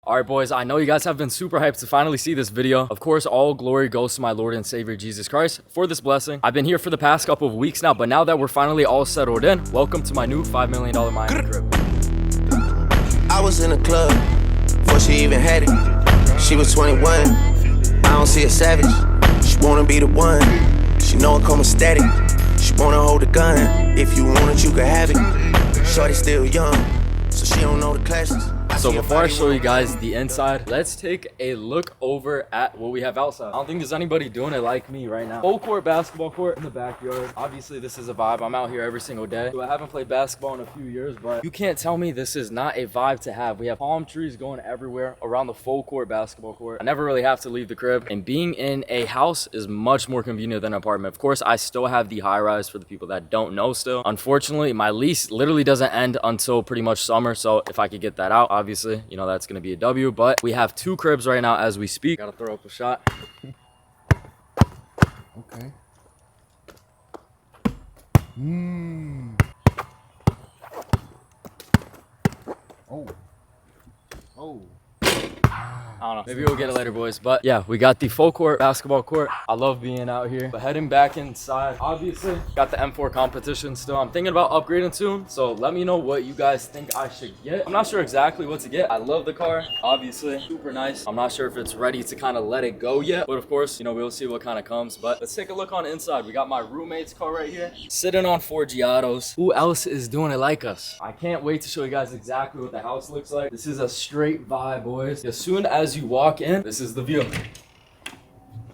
All right, boys, I know you guys have been super hyped to finally see this video. Of course, all glory goes to my Lord and Savior, Jesus Christ, for this blessing. I've been here for the past couple of weeks now, but now that we're finally all settled in, welcome to my new $5 million Miami crib. I was in the club before she even had it. She was 21, I don't see a savage. She wanna be the one, she know it come with static. She wanna hold a gun, if you want it, you can have it. Shorty still young, so she don't know the classes. So before I show you guys the inside, let's take a look over at what we have outside. I don't think there's anybody doing it like me right now. Full court basketball court in the backyard. Obviously, this is a vibe. I'm out here every single day. So I haven't played basketball in a few years, but you can't tell me this is not a vibe to have. We have palm trees going everywhere around the full court basketball court. I never really have to leave the crib, and being in a house is much more convenient than an apartment. Of course, I still have the high rise for the people that don't know still. Unfortunately, my lease literally doesn't end until pretty much summer. So if I could get that out, obviously, you know, that's going to be a W. But we have two cribs right now as we speak. Gotta throw up a shot. Okay. Oh. Oh. I don't know. Maybe we'll get it later, boys. But yeah, we got the full court basketball court. I love being out here. But heading back inside, obviously, got the M4 competition still. I'm thinking about upgrading soon. So let me know what you guys think I should get. I'm not sure exactly what to get. I love the car. Obviously, super nice. I'm not sure if it's ready to kind of let it go yet. But of course, you know, we'll see what kind of comes. But let's take a look on the inside. We got my roommate's car right here. Sitting on 4 Giottos. Who else is doing it like us? I can't wait to show you guys exactly what the house looks like. This is a straight vibe, boys. As soon as you walk in, this is the view.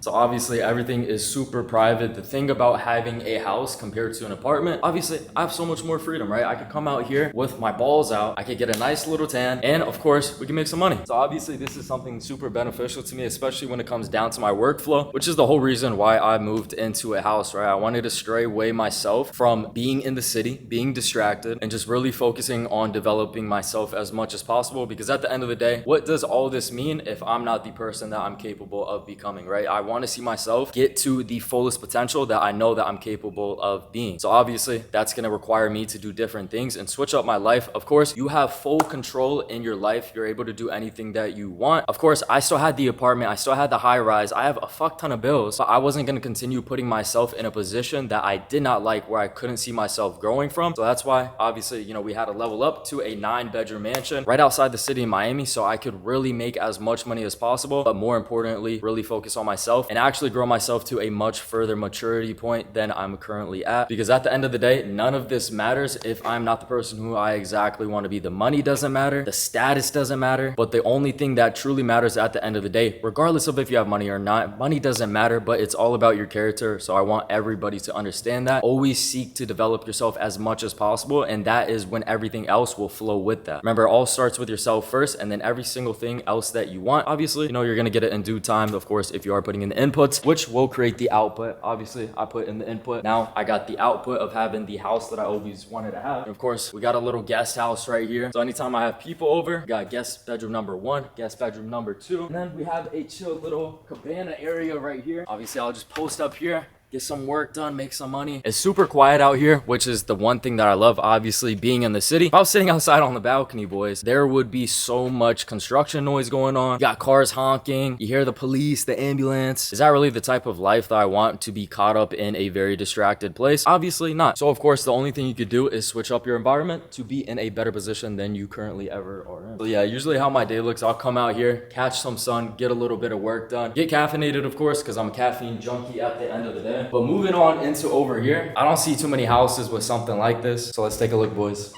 So obviously everything is super private. The thing about having a house compared to an apartment, obviously I have so much more freedom, right? I could come out here with my balls out. I could get a nice little tan, and of course we can make some money. So obviously this is something super beneficial to me, especially when it comes down to my workflow, which is the whole reason why I moved into a house, right? I wanted to stray away myself from being in the city, being distracted, and just really focusing on developing myself as much as possible. Because at the end of the day, what does all this mean if I'm not the person that I'm capable of becoming, right? I want to see myself get to the fullest potential that I know that I'm capable of being. So obviously that's going to require me to do different things and switch up my life. Of course, you have full control in your life. You're able to do anything that you want. Of course, I still had the apartment. I still had the high rise. I have a fuck ton of bills, but I wasn't going to continue putting myself in a position that I did not like, where I couldn't see myself growing from. So that's why obviously, you know, we had to level up to a 9-bedroom mansion right outside the city of Miami, so I could really make as much money as possible, but more importantly, really focus on myself and actually grow myself to a much further maturity point than I'm currently at. Because at the end of the day, none of this matters if I'm not the person who I exactly want to be. The money doesn't matter, the status doesn't matter, but the only thing that truly matters at the end of the day, regardless of if you have money or not, money doesn't matter, but it's all about your character. So I want everybody to understand that. Always seek to develop yourself as much as possible, and that is when everything else will flow with that. Remember, it all starts with yourself first, and then every single thing else that you want, obviously, you know, you're gonna get it in due time, of course, if you are putting in the inputs, which will create the output. Obviously, I put in the input. Now I got the output of having the house that I always wanted to have. And of course, we got a little guest house right here. So anytime I have people over, we got guest bedroom number 1, guest bedroom number 2. And then we have a chill little cabana area right here. Obviously, I'll just post up here, get some work done, make some money. It's super quiet out here, which is the one thing that I love, obviously, being in the city. If I was sitting outside on the balcony, boys, there would be so much construction noise going on. You got cars honking, you hear the police, the ambulance. Is that really the type of life that I want, to be caught up in a very distracted place? Obviously not. So of course, the only thing you could do is switch up your environment to be in a better position than you currently ever are in. So yeah, usually how my day looks, I'll come out here, catch some sun, get a little bit of work done, get caffeinated, of course, because I'm a caffeine junkie at the end of the day. But moving on into over here, I don't see too many houses with something like this. So let's take a look, boys.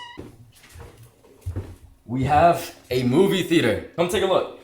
We have a movie theater. Come take a look.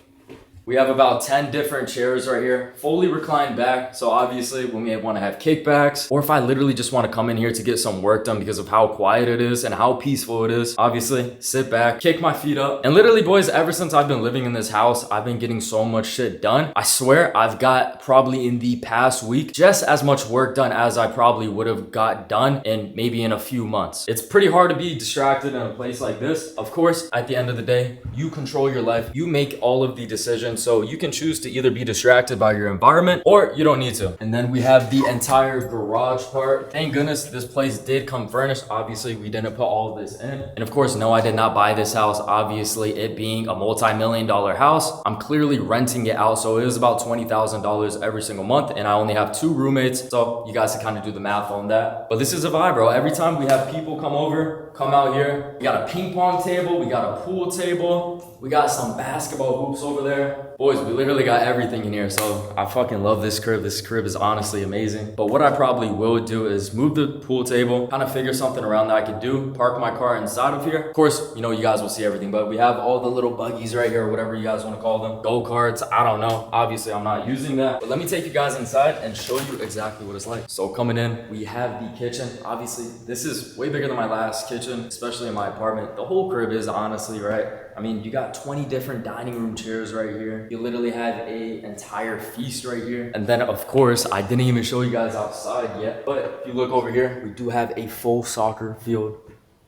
We have about 10 different chairs right here, fully reclined back. So obviously when we want to have kickbacks, or if I literally just want to come in here to get some work done because of how quiet it is and how peaceful it is, obviously sit back, kick my feet up. And literally, boys, ever since I've been living in this house, I've been getting so much shit done. I swear I've got probably in the past week just as much work done as I probably would have got done in maybe in a few months. It's pretty hard to be distracted in a place like this. Of course, at the end of the day, you control your life. You make all of the decisions kitchen. So you can choose to either be distracted by your environment or you don't need to. And then we have the entire garage part. Thank goodness this place did come furnished. Obviously, we didn't put all of this in. And of course, no, I did not buy this house. Obviously, it being a multi-million-dollar house, I'm clearly renting it out. So it was about $20,000 every single month. And I only have 2 roommates. So you guys can kind of do the math on that. But this is a vibe, bro. Every time we have people come out here, we got a ping pong table, we got a pool table, we got some basketball hoops over there. Boys, we literally got everything in here. So I fucking love this crib. This crib is honestly amazing. But what I probably will do is move the pool table, kind of figure something around that I could do, park my car inside of here. Of course, you know, you guys will see everything, but we have all the little buggies right here, or whatever you guys want to call them. Go-karts, I don't know. Obviously, I'm not using that. But let me take you guys inside and show you exactly what it's like. So coming in, we have the kitchen. Obviously, this is way bigger than my last kitchen, especially in my apartment. The whole crib is, honestly, right? I mean, you got 20 different dining room chairs right here. You literally have a entire feast right here. And then, of course, I didn't even show you guys outside yet. But if you look over here, we do have a full soccer field.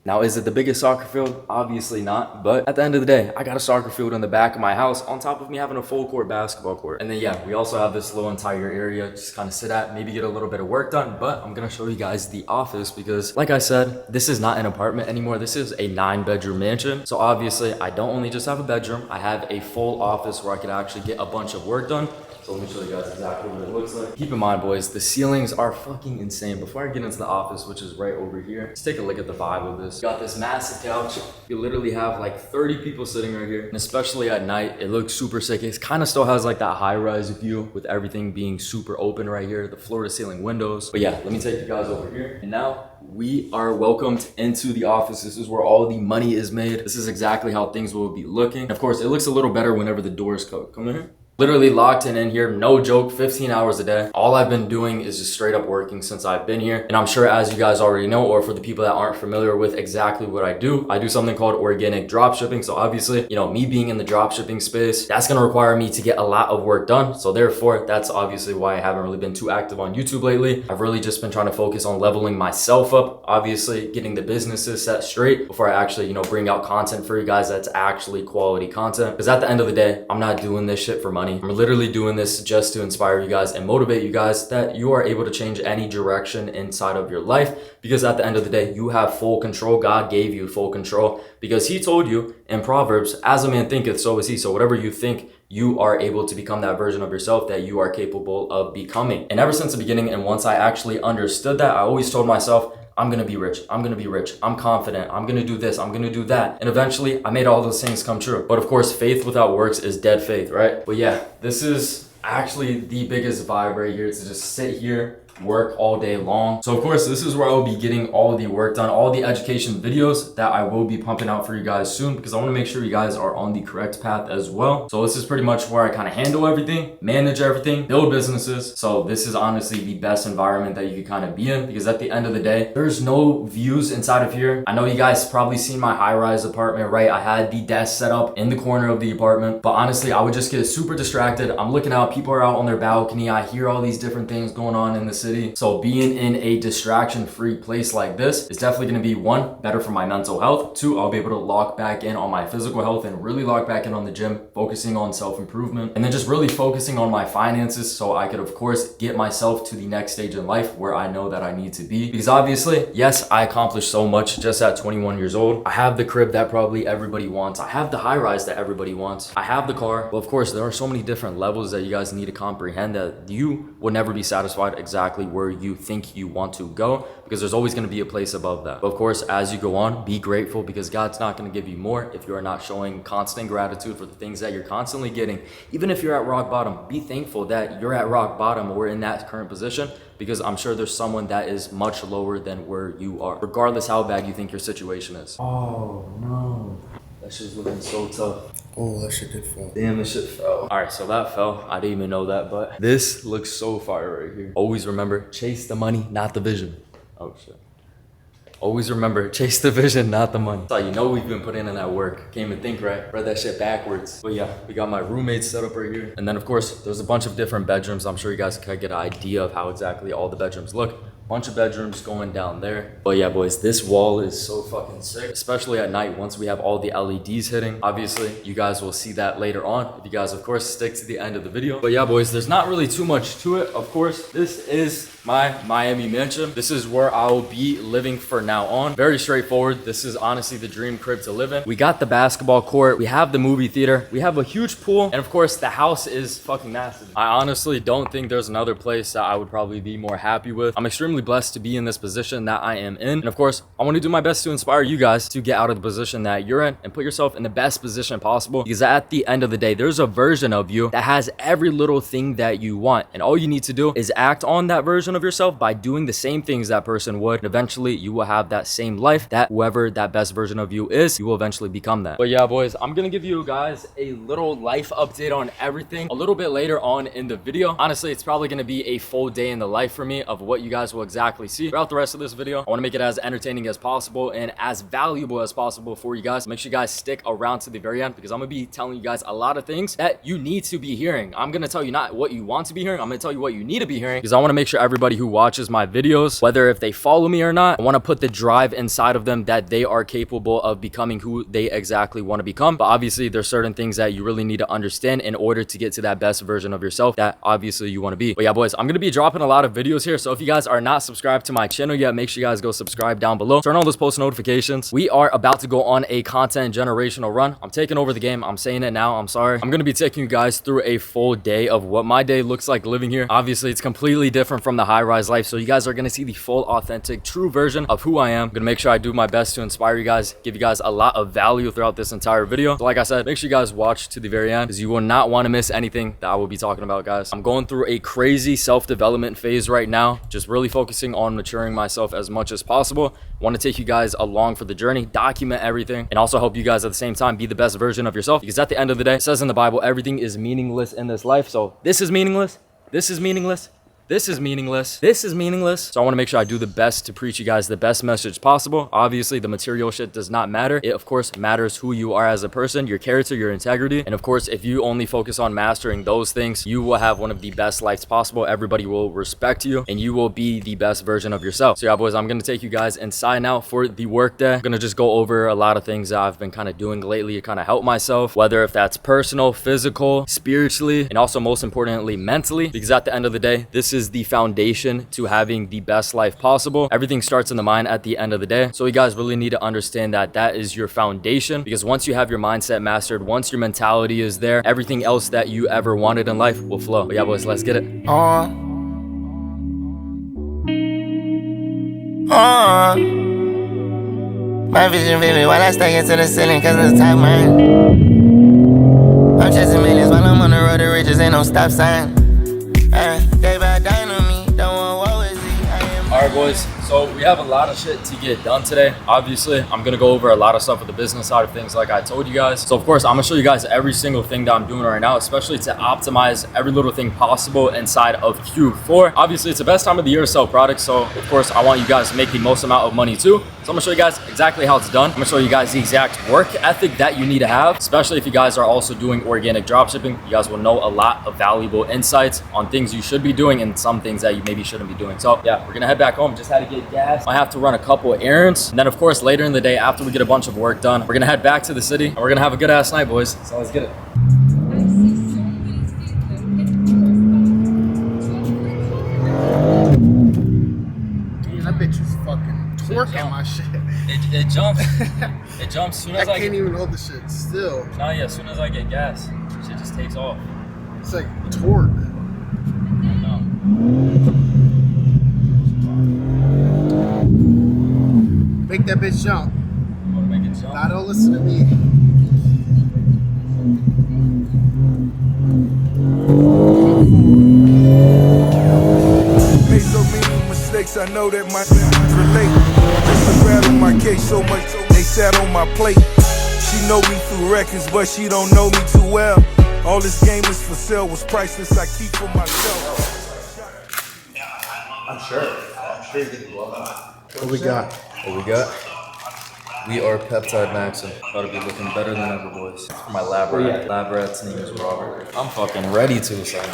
Now, is it the biggest soccer field? Obviously not. But at the end of the day, I got a soccer field in the back of my house on top of me having a full court basketball court. And then, yeah, we also have this little entire area just kind of sit at, maybe get a little bit of work done. But I'm going to show you guys the office because, like I said, this is not an apartment anymore. This is a 9-bedroom mansion. So obviously, I don't only just have a bedroom. I have a full office where I could actually get a bunch of work done. So let me show you guys exactly what it looks like. Keep in mind, boys, the ceilings are fucking insane. Before I get into the office, which is right over here, let's take a look at the vibe of this. You got this massive couch. You literally have like 30 people sitting right here. And especially at night, it looks super sick. It kind of still has like that high-rise view with everything being super open right here. The floor-to-ceiling windows. But yeah, let me take you guys over here. And now we are welcomed into the office. This is where all the money is made. This is exactly how things will be looking. Of course, it looks a little better whenever the doors come in here. Literally locked in here, no joke, 15 hours a day. All I've been doing is just straight up working since I've been here. And I'm sure as you guys already know, or for the people that aren't familiar with exactly what I do something called organic drop shipping. So obviously, you know, me being in the drop shipping space, that's gonna require me to get a lot of work done. So therefore, that's obviously why I haven't really been too active on YouTube lately. I've really just been trying to focus on leveling myself up, obviously getting the businesses set straight before I actually, you know, bring out content for you guys that's actually quality content. Because at the end of the day, I'm not doing this shit for money. I'm literally doing this just to inspire you guys and motivate you guys that you are able to change any direction inside of your life, because at the end of the day, you have full control. God gave you full control because he told you in Proverbs, as a man thinketh, so is he. So whatever you think, you are able to become that version of yourself that you are capable of becoming. And ever since the beginning, and once I actually understood that, I always told myself, I'm gonna be rich, I'm gonna be rich, I'm confident, I'm gonna do this, I'm gonna do that. And eventually I made all those things come true. But of course, faith without works is dead faith, right? But yeah, this is actually the biggest vibe right here, to just sit here, work all day long. So of course, this is where I will be getting all the work done, all the education videos that I will be pumping out for you guys soon, because I want to make sure you guys are on the correct path as well. So this is pretty much where I kind of handle everything, manage everything, build businesses. So this is honestly the best environment that you could kind of be in, because at the end of the day, there's no views inside of here. I know you guys probably seen my high-rise apartment, right? I had the desk set up in the corner of the apartment, but honestly, I would just get super distracted. I'm looking out, people are out on their balcony. I hear all these different things going on in the city. So being in a distraction-free place like this is definitely going to be, one, better for my mental health. Two, I'll be able to lock back in on my physical health and really lock back in on the gym, focusing on self-improvement, and then just really focusing on my finances so I could, of course, get myself to the next stage in life where I know that I need to be. Because obviously, yes, I accomplished so much just at 21 years old. I have the crib that probably everybody wants. I have the high-rise that everybody wants. I have the car. Well, of course, there are so many different levels that you guys need to comprehend that you will never be satisfied exactly where you think you want to go, because there's always going to be a place above that. But of course, as you go on, be grateful, because God's not going to give you more if you are not showing constant gratitude for the things that you're constantly getting. Even if you're at rock bottom, be thankful that you're at rock bottom or in that current position, because I'm sure there's someone that is much lower than where you are, regardless how bad you think your situation is. Oh no, that shit's looking so tough. Oh, that shit did fall. Damn, this shit fell. All right, so that fell. I didn't even know that, but this looks so fire right here. Always remember, chase the money, not the vision. Oh shit. Always remember, chase the vision, not the money. That's how you know we've been putting in that work. Can't even think right. Read that shit backwards. But yeah, we got my roommates set up right here. And then of course, there's a bunch of different bedrooms. I'm sure you guys can get an idea of how exactly all the bedrooms look. Bunch of bedrooms going down there. But yeah, boys, this wall is so fucking sick, especially at night once we have all the LEDs hitting. Obviously, you guys will see that later on if you guys, of course, stick to the end of the video. But yeah, boys, there's not really too much to it. Of course, this is my Miami mansion. This is where I'll be living for now on. Very straightforward. This is honestly the dream crib to live in. We got the basketball court. We have the movie theater. We have a huge pool. And of course, the house is fucking massive. I honestly don't think there's another place that I would probably be more happy with. I'm extremely blessed to be in this position that I am in. And of course, I want to do my best to inspire you guys to get out of the position that you're in and put yourself in the best position possible. Because at the end of the day, there's a version of you that has every little thing that you want. And all you need to do is act on that version of yourself by doing the same things that person would. And eventually, you will have that same life that whoever that best version of you is, you will eventually become that. But yeah, boys, I'm going to give you guys a little life update on everything a little bit later on in the video. Honestly, it's probably going to be a full day in the life for me of what you guys will exactly see throughout the rest of this video. I want to make it as entertaining as possible and as valuable as possible for you guys. Make sure you guys stick around to the very end because I'm going to be telling you guys a lot of things that you need to be hearing. I'm going to tell you not what you want to be hearing. I'm going to tell you what you need to be hearing because I want to make sure everybody who watches my videos, whether if they follow me or not, I want to put the drive inside of them that they are capable of becoming who they exactly want to become. But obviously, there's certain things that you really need to understand in order to get to that best version of yourself that obviously you want to be. But yeah, boys, I'm going to be dropping a lot of videos here. So if you guys are not subscribed to my channel yet, make sure you guys go subscribe down below. Turn on those post notifications. We are about to go on a content generational run. I'm taking over the game. I'm saying it now. I'm sorry. I'm going to be taking you guys through a full day of what my day looks like living here. Obviously, it's completely different from the high-rise life. So you guys are going to see the full, authentic, true version of who I am. I'm going to make sure I do my best to inspire you guys, give you guys a lot of value throughout this entire video. So like I said, make sure you guys watch to the very end because you will not want to miss anything that I will be talking about, guys. I'm going through a crazy self-development phase right now, just really focusing on maturing myself as much as possible. I want to take you guys along for the journey, document everything, and also help you guys at the same time be the best version of yourself because at the end of the day, it says in the Bible, everything is meaningless in this life. So this is meaningless. This is meaningless. This is meaningless. This is meaningless. So I want to make sure I do the best to preach you guys the best message possible. Obviously, the material shit does not matter. It, of course, matters who you are as a person, your character, your integrity. And of course, if you only focus on mastering those things, you will have one of the best lives possible. Everybody will respect you and you will be the best version of yourself. So yeah, boys, I'm going to take you guys inside now for the workday. I'm going to just go over a lot of things that I've been kind of doing lately to kind of help myself, whether if that's personal, physical, spiritually, and also most importantly, mentally, because at the end of the day, this is the foundation to having the best life possible. Everything starts in the mind at the end of the day. So you guys really need to understand that that is your foundation because once you have your mindset mastered, once your mentality is there, everything else that you ever wanted in life will flow. But yeah, boys, let's get it. My vision vivid while I stay into the ceiling cause it's tight, man. I'm chasing millions while I'm on the road to riches, ain't no stop sign. Day by day on me, don't want woe is he. Alright, boys, so we have a lot of shit to get done today. Obviously, I'm gonna go over a lot of stuff with the business side of things like I told you guys. So of course, I'm gonna show you guys every single thing that I'm doing right now, especially to optimize every little thing possible inside of Q4. Obviously, it's the best time of the year to sell products, so of course, I want you guys to make the most amount of money too. So I'm gonna show you guys exactly how it's done. I'm gonna show you guys the exact work ethic that you need to have, especially if you guys are also doing organic dropshipping. You guys will know a lot of valuable insights on things you should be doing and some things that you maybe shouldn't be doing. So yeah, we're gonna head back home. Just had to get gas. I have to run a couple of errands. And then of course, later in the day, after we get a bunch of work done, we're gonna head back to the city and we're gonna have a good ass night, boys. So let's get it. That bitch is fucking twerking my shit. It jumps. It jumps as soon as I can't even hold the shit still. Nah, yeah, as soon as I get gas, shit just takes off. It's like torque. No. Make that bitch jump. Wanna make it jump? Nah, don't listen to me. Made so many mistakes, I know that my relate. Just to rattle my case so much, they sat on my plate. She know me through records, but she don't know me too well. All this game is for sale, was priceless, I keep for myself. I'm sure you get the glove out. What we got? What we got? We are Peptide Maxim. About to be looking better than ever, boys. For my lab rat. Lab rat's name is Robert. I'm fucking ready to, son.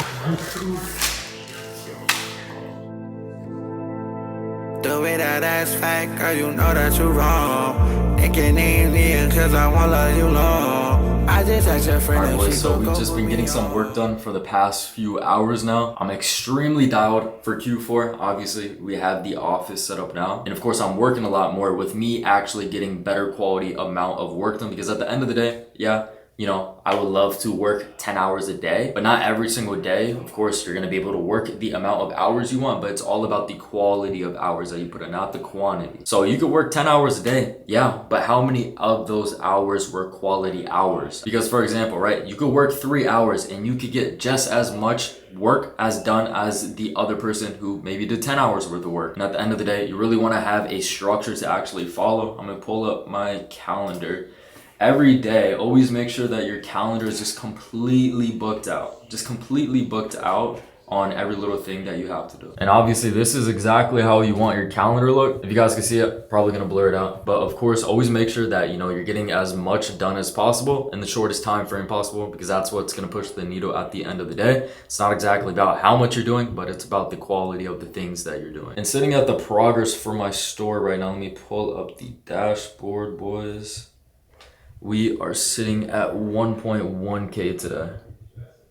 the way that that's fact, girl, you know that you wrong. It can't even me cause I won't love you long. I just asked your friend Alright if boys, she so could we've go just with been me getting some on. work done for the past few hours now. I'm extremely dialed for Q4. Obviously, we have the office set up now. And of course, I'm working a lot more with me actually getting better quality amount of work done, because at the end of the day, yeah, you know, I would love to work 10 hours a day, but not every single day. Of course, you're going to be able to work the amount of hours you want, but it's all about the quality of hours that you put in, not the quantity. So you could work 10 hours a day, yeah, but how many of those hours were quality hours? Because for example, right, you could work 3 hours and you could get just as much work as done as the other person who maybe did 10 hours worth of work. And at the end of the day, you really want to have a structure to actually follow. I'm going to pull up my calendar. Every day, always make sure that your calendar is just completely booked out. Just completely booked out on every little thing that you have to do. And obviously, this is exactly how you want your calendar to look. If you guys can see it, probably gonna blur it out. But of course, always make sure that, you know, you're getting as much done as possible in the shortest time frame possible, because that's what's gonna push the needle at the end of the day. It's not exactly about how much you're doing, but it's about the quality of the things that you're doing. And sitting at the progress for my store right now, let me pull up the dashboard, boys. We are sitting at 1.1K today.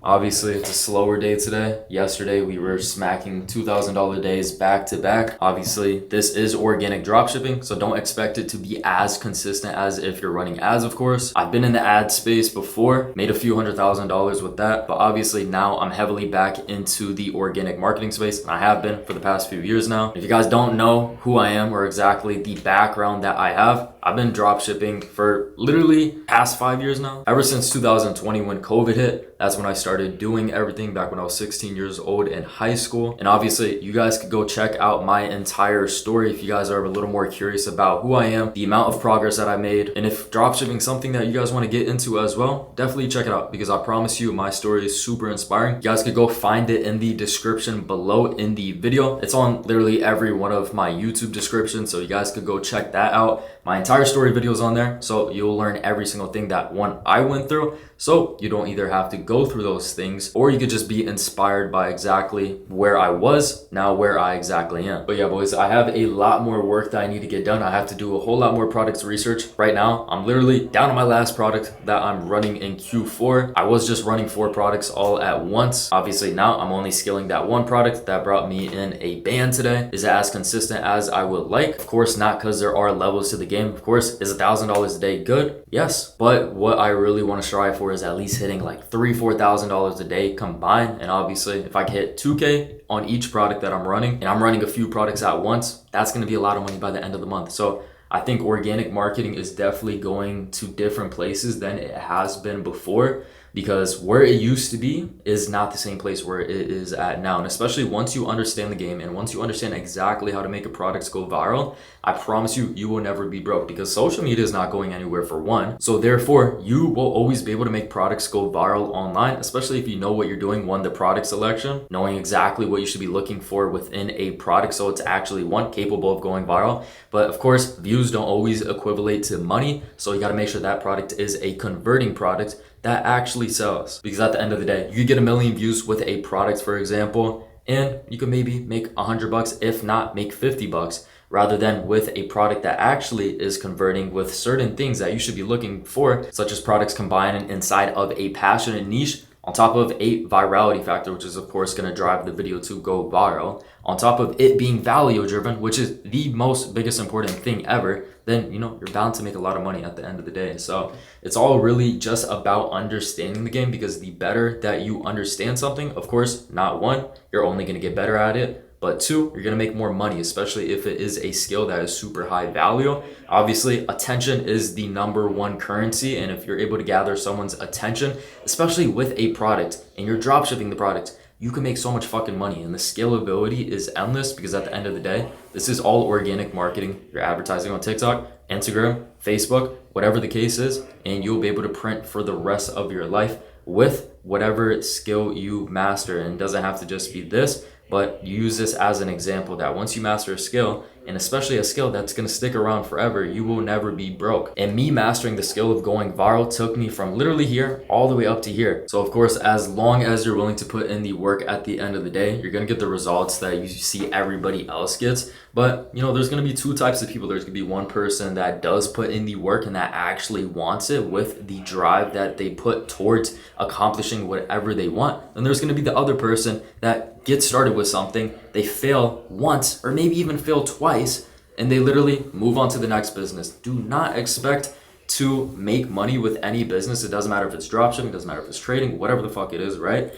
Obviously, it's a slower day today. Yesterday, we were smacking $2,000 days back to back. Obviously, this is organic dropshipping, so don't expect it to be as consistent as if you're running ads, of course. I've been in the ad space before, made a few $100,000 with that, but obviously now I'm heavily back into the organic marketing space, and I have been for the past few years now. If you guys don't know who I am or exactly the background that I have, I've been dropshipping for literally past 5 years now. Ever since 2020 when COVID hit, that's when I started doing everything, back when I was 16 years old in high school. And obviously you guys could go check out my entire story if you guys are a little more curious about who I am, the amount of progress that I made. And if dropshipping is something that you guys want to get into as well, definitely check it out, because I promise you my story is super inspiring. You guys could go find it in the description below in the video. It's on literally every one of my YouTube descriptions, so you guys could go check that out. My entire story video is on there, so you'll learn every single thing that I went through, so you don't either have to go through those things, or you could just be inspired by exactly where I was, now where I exactly am. But yeah, boys, I have a lot more work that I need to get done. I have to do a whole lot more products research. Right now, I'm literally down to my last product that I'm running in Q4. I was just running 4 products all at once. Obviously, now I'm only scaling that one product that brought me in a band today. Is it as consistent as I would like? Of course not, because there are levels to the game. Of course, is $1,000 a day good? Yes. But what I really want to strive for is at least hitting like $3,000-$4,000 a day combined. And obviously, if I can hit 2K on each product that I'm running, and I'm running a few products at once, that's going to be a lot of money by the end of the month. So I think organic marketing is definitely going to different places than it has been before, because where it used to be is not the same place where it is at now. And especially once you understand the game and once you understand exactly how to make a product go viral, I promise you, you will never be broke, because social media is not going anywhere for one. So therefore, you will always be able to make products go viral online, especially if you know what you're doing. One, the product selection, knowing exactly what you should be looking for within a product, so it's actually capable of going viral. But of course, views don't always equivalent to money. So you got to make sure that product is a converting product that actually sells. Because at the end of the day, you get 1 million views with a product, for example, and you can maybe make $100, if not make $50, rather than with a product that actually is converting with certain things that you should be looking for, such as products combined inside of a passionate niche, on top of a virality factor, which is of course going to drive the video to go viral, on top of it being value driven, which is the most biggest important thing ever, then, you know, you're bound to make a lot of money at the end of the day. So it's all really just about understanding the game, because the better that you understand something, of course, not one, you're only going to get better at it, but 2, you're going to make more money, especially if it is a skill that is super high value. Obviously, attention is the #1 currency. And if you're able to gather someone's attention, especially with a product, and you're dropshipping the product, you can make so much fucking money. And the scalability is endless, because at the end of the day, this is all organic marketing. You're advertising on TikTok, Instagram, Facebook, whatever the case is, and you'll be able to print for the rest of your life with whatever skill you master. And it doesn't have to just be this, but use this as an example that once you master a skill, and especially a skill that's going to stick around forever. You will never be broke. And me mastering the skill of going viral took me from literally here all the way up to here. So of course, as long as you're willing to put in the work at the end of the day, you're going to get the results that you see everybody else gets. But you know, there's going to be two types of people. There's going to be one person that does put in the work and that actually wants it with the drive that they put towards accomplishing whatever they want. And there's going to be the other person that gets started with something, they fail once or maybe even fail twice, and they literally move on to the next business. Do not expect to make money with any business. It doesn't matter if it's dropshipping, it doesn't matter if it's trading, whatever the fuck it is, right?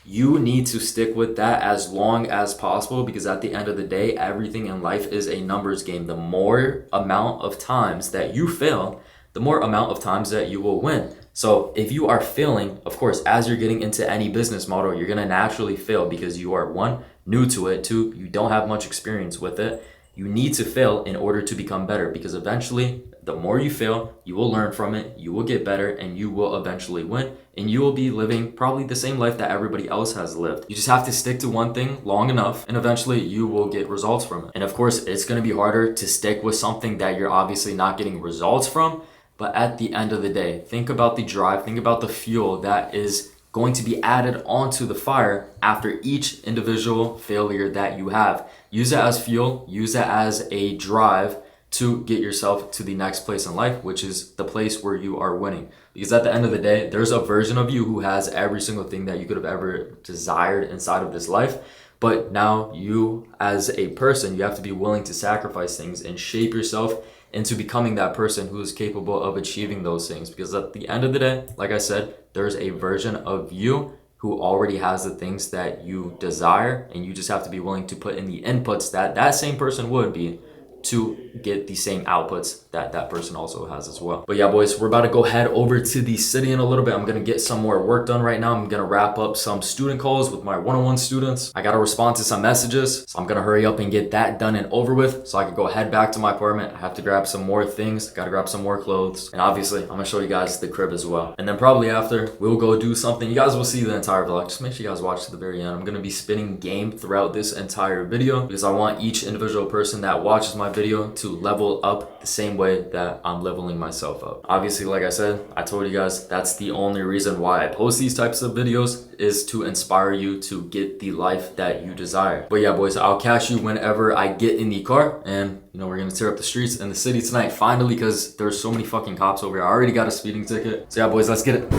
You need to stick with that as long as possible, because at the end of the day, everything in life is a numbers game. The more amount of times that you fail, the more amount of times that you will win. So if you are failing, of course, as you're getting into any business model, you're going to naturally fail because you are, one, new to it, two, you don't have much experience with it. You need to fail in order to become better, because eventually the more you fail, you will learn from it, you will get better, and you will eventually win, and you will be living probably the same life that everybody else has lived. You just have to stick to one thing long enough, and eventually you will get results from it. And of course, it's going to be harder to stick with something that you're obviously not getting results from. But at the end of the day, think about the drive, think about the fuel that is going to be added onto the fire after each individual failure that you have. Use it as fuel, use it as a drive to get yourself to the next place in life, which is the place where you are winning. Because at the end of the day, there's a version of you who has every single thing that you could have ever desired inside of this life. But now you, as a person, you have to be willing to sacrifice things and shape yourself into becoming that person who is capable of achieving those things. Because at the end of the day, like I said, there's a version of you who already has the things that you desire, and you just have to be willing to put in the inputs that that same person would be to get the same outputs that that person also has as well. But yeah, boys, we're about to go head over to the city in a little bit. I'm gonna get some more work done right now. I'm gonna wrap up some student calls with my one-on-one students. I gotta respond to some messages, so I'm gonna hurry up and get that done and over with so I can go head back to my apartment. I have to grab some more things, gotta grab some more clothes, and obviously I'm gonna show you guys the crib as well. And then probably after, we'll go do something. You guys will see the entire vlog. Just make sure you guys watch to the very end. I'm gonna be spinning game throughout this entire video because I want each individual person that watches my video to level up the same way that I'm leveling myself up. Obviously, like I said, I told you guys that's the only reason why I post these types of videos, is to inspire you to get the life that you desire. But yeah, boys, I'll catch you whenever I get in the car, and you know, we're gonna tear up the streets in the city tonight finally, because there's so many fucking cops over here. I already got a speeding ticket. So yeah, boys, let's get it.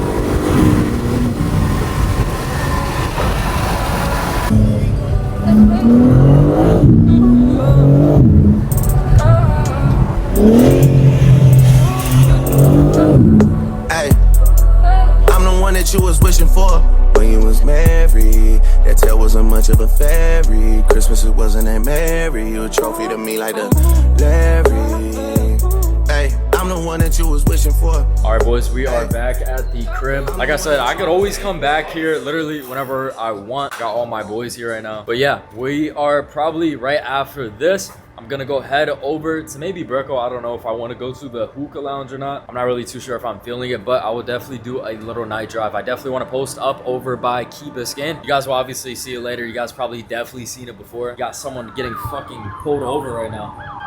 Hey, I'm the one that you was wishing for when you was married. That tail wasn't much of a fairy. Christmas, it wasn't that merry. You a trophy to me like the Larry. Hey, I'm the one that you was wishing for. All right, boys, we are back at the crib. Like I said, I could always come back here literally whenever I want. Got all my boys here right now. But yeah, we are probably right after this. I'm gonna go head over to maybe Brickell. I don't know if I want to go to the hookah lounge or not. I'm not really too sure if I'm feeling it, but I will definitely do a little night drive. I definitely want to post up over by Key Biscayne. You guys will obviously see it later. You guys probably definitely seen it before. You got someone getting fucking pulled over right now.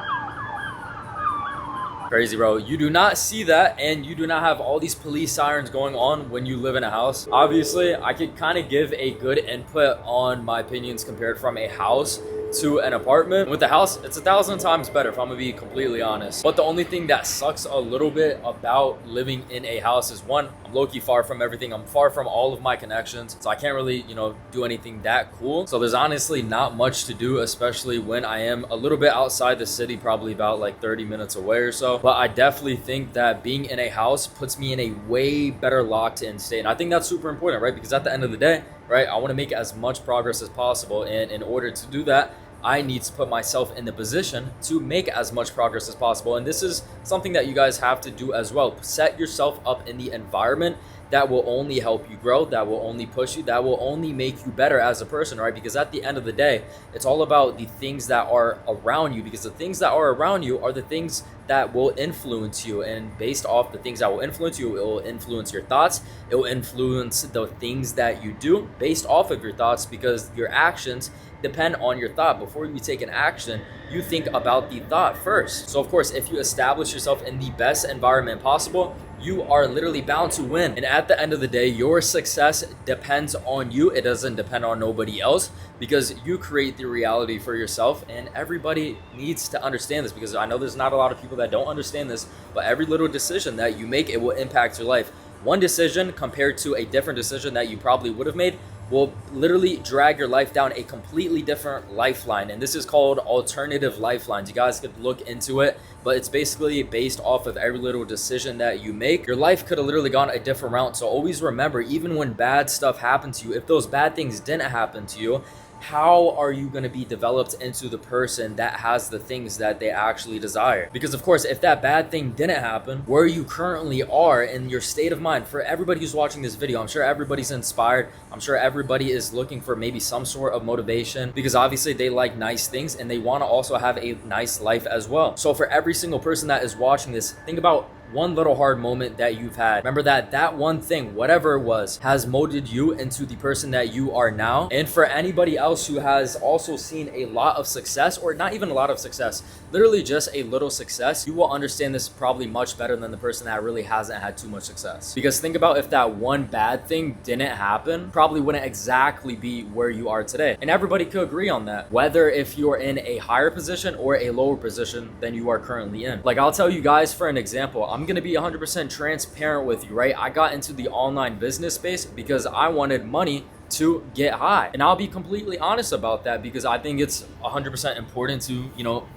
Crazy, bro. You do not see that, and you do not have all these police sirens going on when you live in a house. Obviously, I could kind of give a good input on my opinions compared from a house to an apartment. With the house, it's 1,000 times better, if I'm gonna be completely honest. But the only thing that sucks a little bit about living in a house is, one, I'm low-key far from everything. I'm far from all of my connections, so I can't really, you know, do anything that cool. So there's honestly not much to do, especially when I am a little bit outside the city, probably about like 30 minutes away or so. But I definitely think that being in a house puts me in a way better locked-in state, and I think that's super important, right? Because at the end of the day, right, I want to make as much progress as possible, and in order to do that, I need to put myself in the position to make as much progress as possible. And this is something that you guys have to do as well. Set yourself up in the environment that will only help you grow, that will only push you, that will only make you better as a person, right? Because at the end of the day, it's all about the things that are around you, because the things that are around you are the things that will influence you. And based off the things that will influence you, it will influence your thoughts, it will influence the things that you do based off of your thoughts, because your actions depend on your thought. Before you take an action, you think about the thought first. So of course, if you establish yourself in the best environment possible, you are literally bound to win. And at the end of the day, your success depends on you. It doesn't depend on nobody else, because you create the reality for yourself. And everybody needs to understand this, because I know there's not a lot of people that don't understand this, but every little decision that you make, it will impact your life. One decision compared to a different decision that you probably would have made will literally drag your life down a completely different lifeline. And this is called alternative lifelines. You guys could look into it, but it's basically based off of every little decision that you make. Your life could have literally gone a different route. So always remember, even when bad stuff happens to you, if those bad things didn't happen to you, how are you going to be developed into the person that has the things that they actually desire? Because of course, if that bad thing didn't happen, where you currently are in your state of mind, for everybody who's watching this video, I'm sure everybody's inspired. I'm sure everybody is looking for maybe some sort of motivation, because obviously they like nice things and they want to also have a nice life as well. So for every single person that is watching this, think about one little hard moment that you've had. Remember that one thing, whatever it was, has molded you into the person that you are now. And for anybody else who has also seen a lot of success, or not even a lot of success, literally just a little success, you will understand this probably much better than the person that really hasn't had too much success. Because think about, if that one bad thing didn't happen, probably wouldn't exactly be where you are today. And everybody could agree on that, whether if you're in a higher position or a lower position than you are currently in. Like, I'll tell you guys for an example. I'm gonna be 100% transparent with you, right? I got into the online business space because I wanted money to get high. And I'll be completely honest about that, because I think it's 100% important to,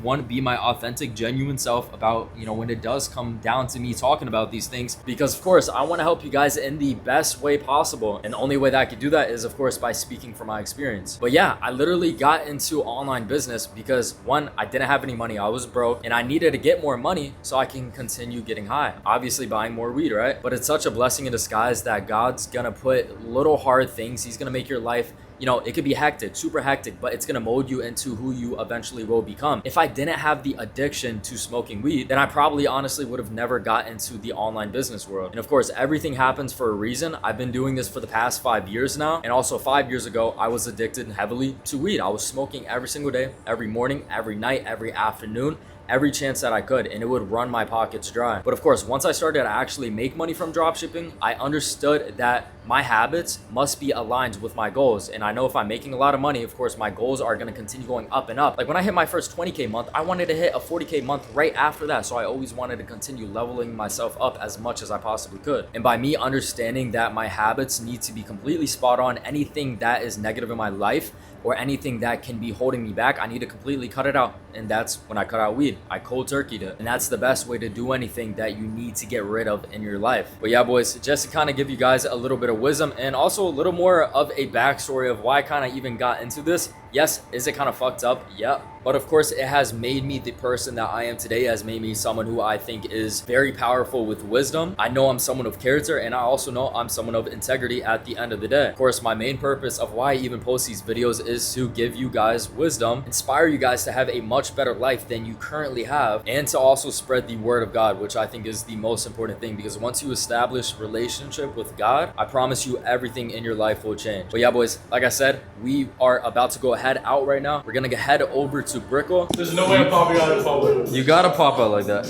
one, be my authentic, genuine self about, when it does come down to me talking about these things, because of course, I want to help you guys in the best way possible. And the only way that I could do that is, of course, by speaking from my experience. But yeah, I literally got into online business because, one, I didn't have any money. I was broke and I needed to get more money so I can continue getting high. Obviously buying more weed, right? But it's such a blessing in disguise that God's gonna put little hard things. He's gonna make your life, it could be hectic, super hectic, but it's gonna mold you into who you eventually will become. If I didn't have the addiction to smoking weed, then I probably honestly would have never got into the online business world. And of course, everything happens for a reason. I've been doing this for the past 5 years now. And also 5 years ago, I was addicted heavily to weed. I was smoking every single day, every morning, every night, every afternoon, every chance that I could, and it would run my pockets dry. But of course, once I started to actually make money from dropshipping, I understood that my habits must be aligned with my goals. And I know if I'm making a lot of money, of course, my goals are gonna continue going up and up. Like when I hit my first 20K month, I wanted to hit a 40K month right after that. So I always wanted to continue leveling myself up as much as I possibly could. And by me understanding that my habits need to be completely spot on, anything that is negative in my life or anything that can be holding me back, I need to completely cut it out. And that's when I cut out weed. I cold turkeyed it. And that's the best way to do anything that you need to get rid of in your life. But yeah, boys, just to kind of give you guys a little bit of wisdom and also a little more of a backstory of why I kind of even got into this. Yes, is it kind of fucked up? Yeah. But of course, it has made me the person that I am today, has made me someone who I think is very powerful with wisdom. I know I'm someone of character, and I also know I'm someone of integrity at the end of the day. Of course, my main purpose of why I even post these videos is to give you guys wisdom, inspire you guys to have a much better life than you currently have, and to also spread the word of God, which I think is the most important thing, because once you establish relationship with God, I promise you everything in your life will change. But yeah, boys, like I said, we are about to go head out right now. We're gonna head over to Brickell. There's no way I'm popping out in public. You gotta pop out like that.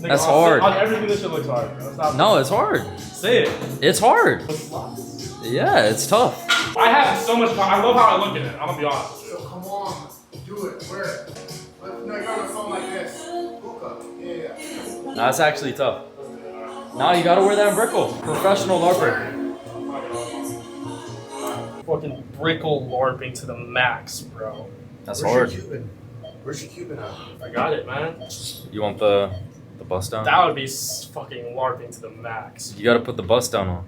That's hard. On everything, this shit looks hard, bro. No, it's hard. Say it. It's hard. Yeah, it's tough. I have so much I love how I look at it. I'm gonna be honest. So come on, do it. Wear it. No, you're on the phone like this. Hookah. Yeah. Nah, it's actually tough. Nah, you gotta wear that in Brickell. Professional LARPer. Fucking Brickell LARPing to the max, bro. That's Where's hard. your Cuban? Where's your Cuban at? I got it, man. You want the bust down? That would be fucking LARPing to the max. You gotta put the bust down on.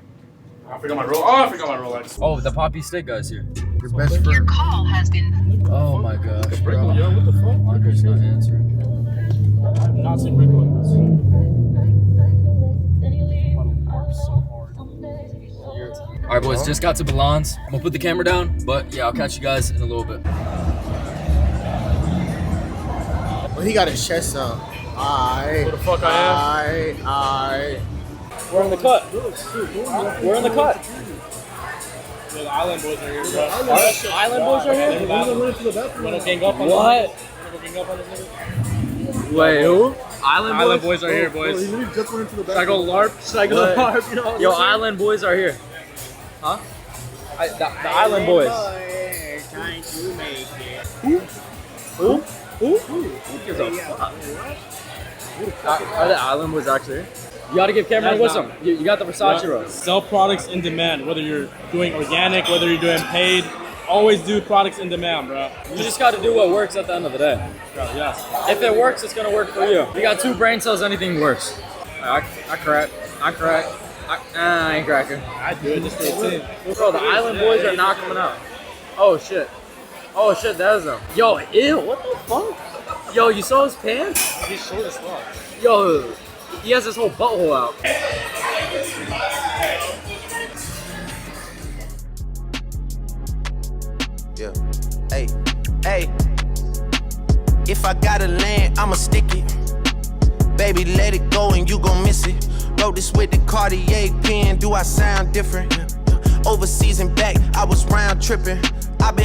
I forgot my Rolex. Oh, the Poppy Stick guy's here. Your best Your friend. call has been. Oh my gosh, Brickell, bro. yo, what the fuck? Andre's not answering. I've not seen Brickell like this. I'm about to LARP so hard. All right, boys, just got to Milan's. I'm gonna put the camera down, but yeah, I'll catch you guys in a little bit. Well, he got his chest up. Alright. Who the fuck I am? Alright. We're in the cut. We're in the cut. The Island Boys are here, bro. Island boys are here? Wanna gang up on What? Wanna go gang up on this nigga? Wait, who? Island Boys are here, boys. He literally just went into the Should I go LARP? Should I go What? LARP? You know what I'm Yo, saying? Island boys are here. Huh? The Island boys. Trying to make it. Who? Who gives a fuck? Are the Island boys actually here? You gotta give Cameron a That's whistle. not- You got the Versace robe. Sell products in demand, whether you're doing organic, whether you're doing paid. Always do products in demand, bro. You just gotta do what works at the end of the day. Bro, yes. If it works, it's gonna work for you. You got 2 brain cells, anything works. I crack. I ain't cracking. I do it just for the team. Bro, the Island boys are not coming out. Oh shit. Oh shit, that is them. Yo, ew, what the fuck? Yo, you saw his pants? He's short as fuck. Yo, he has his whole butthole out. Yeah. Hey, hey. If I gotta land, I'ma stick it. Baby, let it go and you gon' miss it. Wrote this with the Cartier pen. Do I sound different? Overseas and back, I was round tripping. I've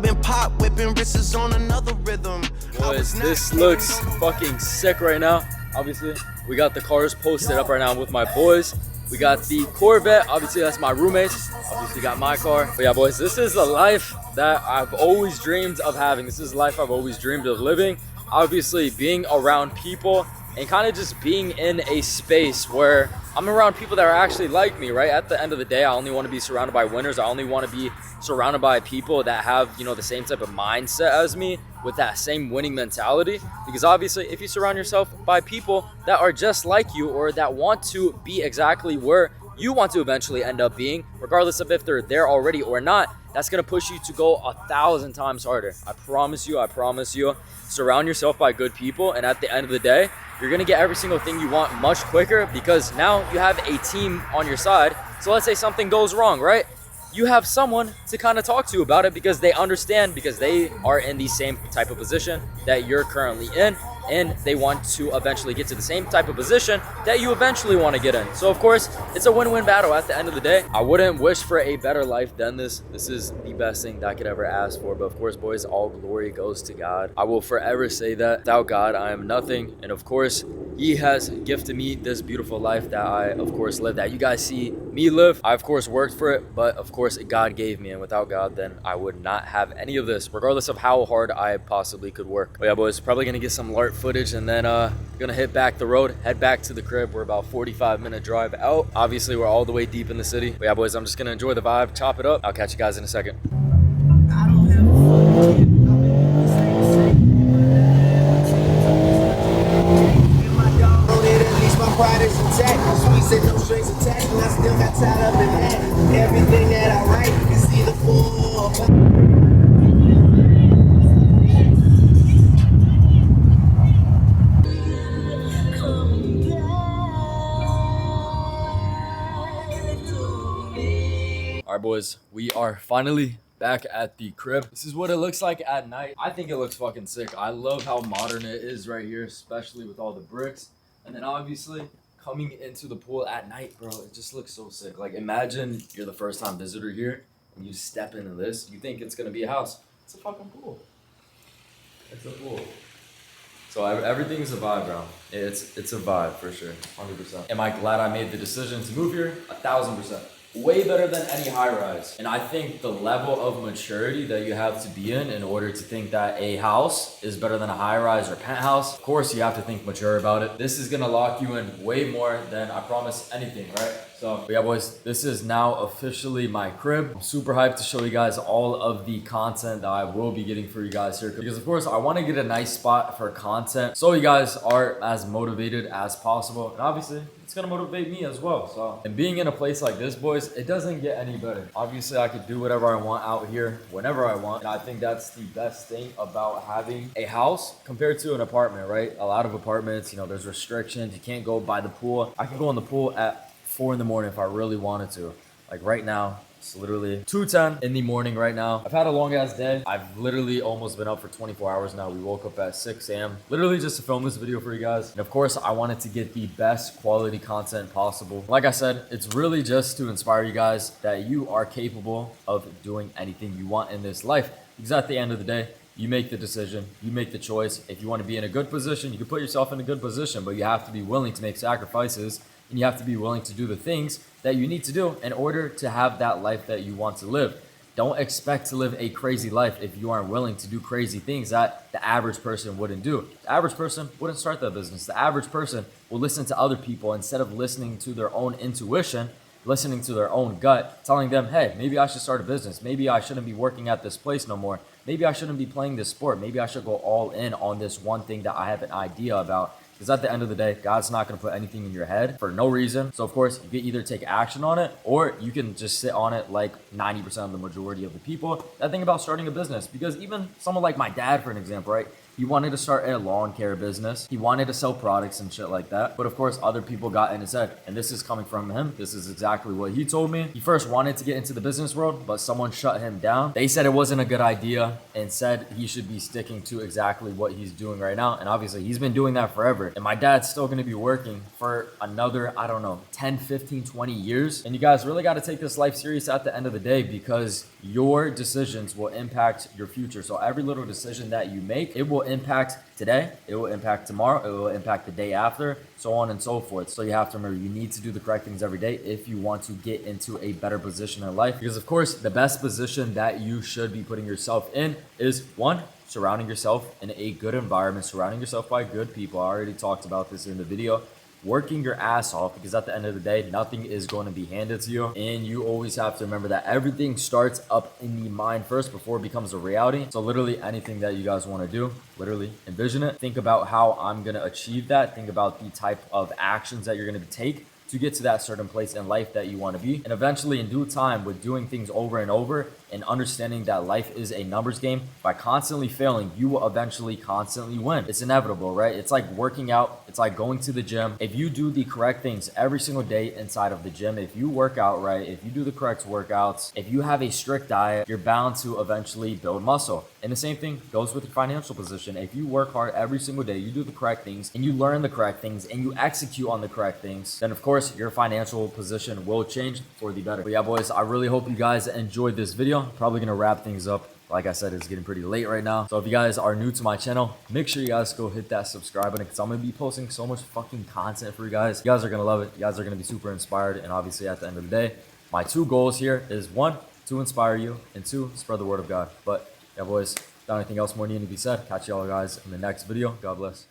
been pop whipping wrists on another rhythm. Boys, this looks fucking sick right now. Obviously, we got the cars posted up right now with my boys. We got the Corvette, obviously that's my roommates. Obviously got my car. But yeah, boys, this is the life that I've always dreamed of having. This is the life I've always dreamed of living. Obviously, being around people and kind of just being in a space where I'm around people that are actually like me, right? At the end of the day, I only want to be surrounded by winners. I only want to be surrounded by people that have, you know, the same type of mindset as me with that same winning mentality. Because obviously, if you surround yourself by people that are just like you or that want to be exactly where you want to eventually end up being, regardless of if they're there already or not, that's going to push you to go 1,000 times harder. I promise you. Surround yourself by good people, and at the end of the day, you're gonna get every single thing you want much quicker because now you have a team on your side. So let's say something goes wrong, right? You have someone to kind of talk to about it because they understand, because they are in the same type of position that you're currently in, and they want to eventually get to the same type of position that you eventually want to get in. So of course, it's a win-win battle at the end of the day. I wouldn't wish for a better life than this. This is the best thing that I could ever ask for. But of course, boys, all glory goes to God. I will forever say that without God, I am nothing. And of course, He has gifted me this beautiful life that I, of course, live, that you guys see me live. I, of course, worked for it, but of course, God gave me. And without God, then I would not have any of this, regardless of how hard I possibly could work. But yeah, boys, probably gonna get some LARP footage and then gonna hit back the road, head back to the crib. We're about 45-minute drive out. Obviously, we're all the way deep in the city. But yeah, boys, I'm just gonna enjoy the vibe, chop it up. I'll catch you guys in a second. Pride is intact. Sweet said no strings attached, and I still got tied up in that. Everything that I write, you can see the full. All right, boys, we are finally back at the crib. This is what it looks like at night. I think it looks fucking sick. I love how modern it is right here, especially with all the bricks. And then obviously coming into the pool at night, bro, it just looks so sick. Like imagine you're the first time visitor here and you step into this, you think it's gonna be a house. It's a fucking pool. It's a pool. So everything's a vibe, bro. It's a vibe for sure, 100%. Am I glad I made the decision to move here? 1,000%. Way better than any high rise. And I think the level of maturity that you have to be in order to think that a house is better than a high rise or penthouse, of course you have to think mature about it. This is gonna lock you in way more than I promise anything, right? So yeah, boys, this is now officially my crib. I'm super hyped to show you guys all of the content that I will be getting for you guys here, because of course I want to get a nice spot for content so you guys are as motivated as possible, and obviously it's gonna motivate me as well. So, and being in a place like this, boys, it doesn't get any better. Obviously I could do whatever I want out here whenever I want, and I think that's the best thing about having a house compared to an apartment, right? A lot of apartments, you know, there's restrictions. You can't go by the pool. I can go in the pool at 4 in the morning if I really wanted to. Like right now, it's literally 2:10 in the morning right now. I've had a long ass day. I've literally almost been up for 24 hours now. We woke up at 6 a.m. literally just to film this video for you guys. And of course, I wanted to get the best quality content possible. Like I said, it's really just to inspire you guys that you are capable of doing anything you want in this life. Because at the end of the day, you make the decision, you make the choice. If you want to be in a good position, you can put yourself in a good position, but you have to be willing to make sacrifices and you have to be willing to do the things that you need to do in order to have that life that you want to live. Don't expect to live a crazy life if you aren't willing to do crazy things that the average person wouldn't do. The average person wouldn't start that business. The average person will listen to other people instead of listening to their own intuition, listening to their own gut, telling them, hey, maybe I should start a business. Maybe I shouldn't be working at this place no more. Maybe I shouldn't be playing this sport. Maybe I should go all in on this one thing that I have an idea about. Because at the end of the day, God's not going to put anything in your head for no reason. So of course, you can either take action on it or you can just sit on it like 90% of the majority of the people that think about starting a business. Because even someone like my dad, for an example, right? He wanted to start a lawn care business. He wanted to sell products and shit like that. But of course, other people got in his head. And this is coming from him. This is exactly what he told me. He first wanted to get into the business world, but someone shut him down. They said it wasn't a good idea and said he should be sticking to exactly what he's doing right now. And obviously, he's been doing that forever. And my dad's still going to be working for another, I don't know, 10, 15, 20 years. And you guys really got to take this life serious at the end of the day because your decisions will impact your future. So every little decision that you make, it will impact today, it will impact tomorrow, it will impact the day after, so on and so forth. So you have to remember, you need to do the correct things every day if you want to get into a better position in life. Because of course, the best position that you should be putting yourself in is one, surrounding yourself in a good environment, surrounding yourself by good people. I already talked about this in the video. Working your ass off, because at the end of the day, nothing is going to be handed to you. And you always have to remember that everything starts up in the mind first before it becomes a reality. So literally anything that you guys want to do, literally envision it. Think about how I'm going to achieve that. Think about the type of actions that you're going to take to get to that certain place in life that you want to be. And eventually in due time, with doing things over and over and understanding that life is a numbers game, by constantly failing, you will eventually constantly win. It's inevitable, right? It's like working out. It's like going to the gym. If you do the correct things every single day inside of the gym, if you work out right, if you do the correct workouts, if you have a strict diet, you're bound to eventually build muscle. And the same thing goes with your financial position. If you work hard every single day, you do the correct things and you learn the correct things and you execute on the correct things, then of course your financial position will change for the better. But yeah, boys, I really hope you guys enjoyed this video. Probably gonna wrap things up. Like I said, it's getting pretty late right now. So if you guys are new to my channel, make sure you guys go hit that subscribe button because I'm gonna be posting so much fucking content for you guys. You guys are gonna love it. You guys are gonna be super inspired. And obviously at the end of the day, my two goals here is one, to inspire you, and two, spread the word of God. But yeah, boys, without anything else more needing to be said, catch y'all guys in the next video. God bless.